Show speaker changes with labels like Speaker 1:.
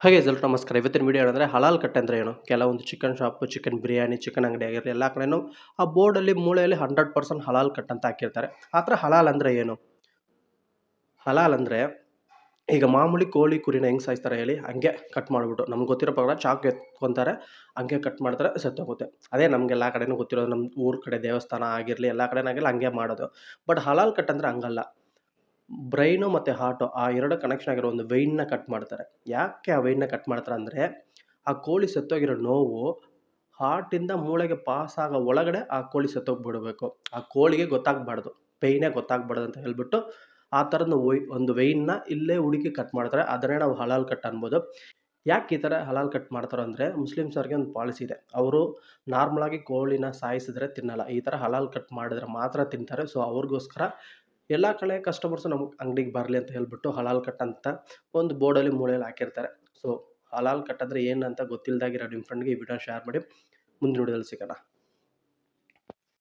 Speaker 1: ಹಾಗೆ ಎಲ್ರಿಗೂ ನಮಸ್ಕಾರ. ಇವತ್ತಿನ ವಿಡಿಯೋ ಏನಂದ್ರೆ ಹಲಾಲ್ ಕಟ್ ಅಂದ್ರೆ ಏನು? ಕೆಲವೊಂದು chicken shop, chicken biryani, chicken ಅಂಗಡಿ ಆಗಿರಲಿ ಎಲ್ಲ ಕಡೆನೂ ಆ ಬೋರ್ಡಲ್ಲಿ ಮೂಲೆಯಲ್ಲಿ 100% ಹಲಾಲ್ ಕಟ್ ಅಂತ ಹಾಕಿರ್ತಾರೆ. ಆ ಥರ ಹಲಾಲ್ ಅಂದ್ರೆ ಏನು? ಹಲಾಲ್ ಅಂದ್ರೆ ಈಗ ಮಾಮೂಲಿ ಕೋಳಿ, ಕುರಿನ ಹೆಂಗ್ ಸಾಯಿಸ್ತಾರೆ ಹೇಳಿ? ಹಂಗೆ ಕಟ್ ಮಾಡ್ಬಿಟ್ಟು ನಮ್ಗೆ ಗೊತ್ತಿರೋ ಪ್ರಕಾರ ಚಾಕು ಎತ್ಕೊಂತಾರೆ, ಹಂಗೆ ಕಟ್ ಮಾಡ್ತಾರೆ ಸತ್ತೋಗುತ್ತೆ. ಅದೇ ನಮ್ಗೆಲ್ಲಾ ಕಡೆನೂ ಗೊತ್ತಿರೋದು. ನಮ್ಮ ಊರ್ ಕಡೆ ದೇವಸ್ಥಾನ ಆಗಿರಲಿ ಎಲ್ಲ ಕಡೆನಾಗಿರಲಿ ಹಂಗೆ ಮಾಡೋದು. ಬಟ್ ಹಲಾಲ್ ಕಟ್ ಅಂದ್ರೆ ಹಂಗಲ್ಲ. ಬ್ರೈನು ಮತ್ತು ಹಾರ್ಟು ಆ 2 ಕನೆಕ್ಷನ್ ಆಗಿರೋ ಒಂದು ವೆಯಿನ್‌ನ ಕಟ್ ಮಾಡ್ತಾರೆ. ಯಾಕೆ ಆ ವೆಯಿನ್‌ನ ಕಟ್ ಮಾಡ್ತಾರೆ ಅಂದರೆ, ಆ ಕೋಳಿ ಸತ್ತೋಗಿರೋ ನೋವು ಹಾರ್ಟಿಂದ ಮೂಳೆಗೆ ಪಾಸ್ ಆಗೋ ಒಳಗಡೆ ಆ ಕೋಳಿ ಸತ್ತೋಗ್ಬಿಡ್ಬೇಕು. ಆ ಕೋಳಿಗೆ ಗೊತ್ತಾಗಬಾರ್ದು. ಪೇಯ್ನೇ ಗೊತ್ತಾಗಬಾರ್ದು ಅಂತ ಹೇಳ್ಬಿಟ್ಟು, ಆ ಥರದ ಒಂದು ವೆಯಿನ್‌ನ ಇಲ್ಲೇ ಹುಡುಕಿ ಕಟ್ ಮಾಡ್ತಾರೆ. ಅದನ್ನೇ ನಾವು ಹಲಾಲ್ ಕಟ್ ಅನ್ಬೋದು. ಯಾಕೆ ಈ ಥರ ಹಲಾಲ್ ಕಟ್ ಮಾಡ್ತಾರೆ ಅಂದರೆ, ಮುಸ್ಲಿಮ್ಸ್ ಅವ್ರಿಗೆ ಒಂದು ಪಾಲಿಸಿ ಇದೆ. ಅವರು ನಾರ್ಮಲಾಗಿ ಕೋಳಿನ ಸಾಯಿಸಿದ್ರೆ ತಿನ್ನಲ್ಲ. ಈ ಥರ ಹಲಾಲ್ ಕಟ್ ಮಾಡಿದ್ರೆ ಮಾತ್ರ ತಿಂತಾರೆ. ಸೊ, ಅವ್ರಿಗೋಸ್ಕರ ಎಲ್ಲ ಕಡೆ ಕಸ್ಟಮರ್ಸು ನಮ್ಮ ಅಂಗಡಿಗೆ ಬರಲಿ ಅಂತ ಹೇಳ್ಬಿಟ್ಟು ಹಲಾಲ್ ಕಟ್ ಅಂತ ಒಂದು ಬೋರ್ಡಲ್ಲಿ ಮೂಲೆಯಲ್ಲಿ ಹಾಕಿರ್ತಾರೆ. ಸೊ, ಹಲಾಲ್ ಕಟ್ ಅಂದರೆ ಏನಂತ ಗೊತ್ತಿಲ್ದಾಗಿರೋ ನಿಮ್ಮ ಫ್ರೆಂಡ್‌ಗೆ ಈ ವಿಡಿಯೋ ಶೇರ್ ಮಾಡಿ. ಮುಂದಿನ ವಿಡಿಯೋದಲ್ಲಿ ಸಿಗೋಣ.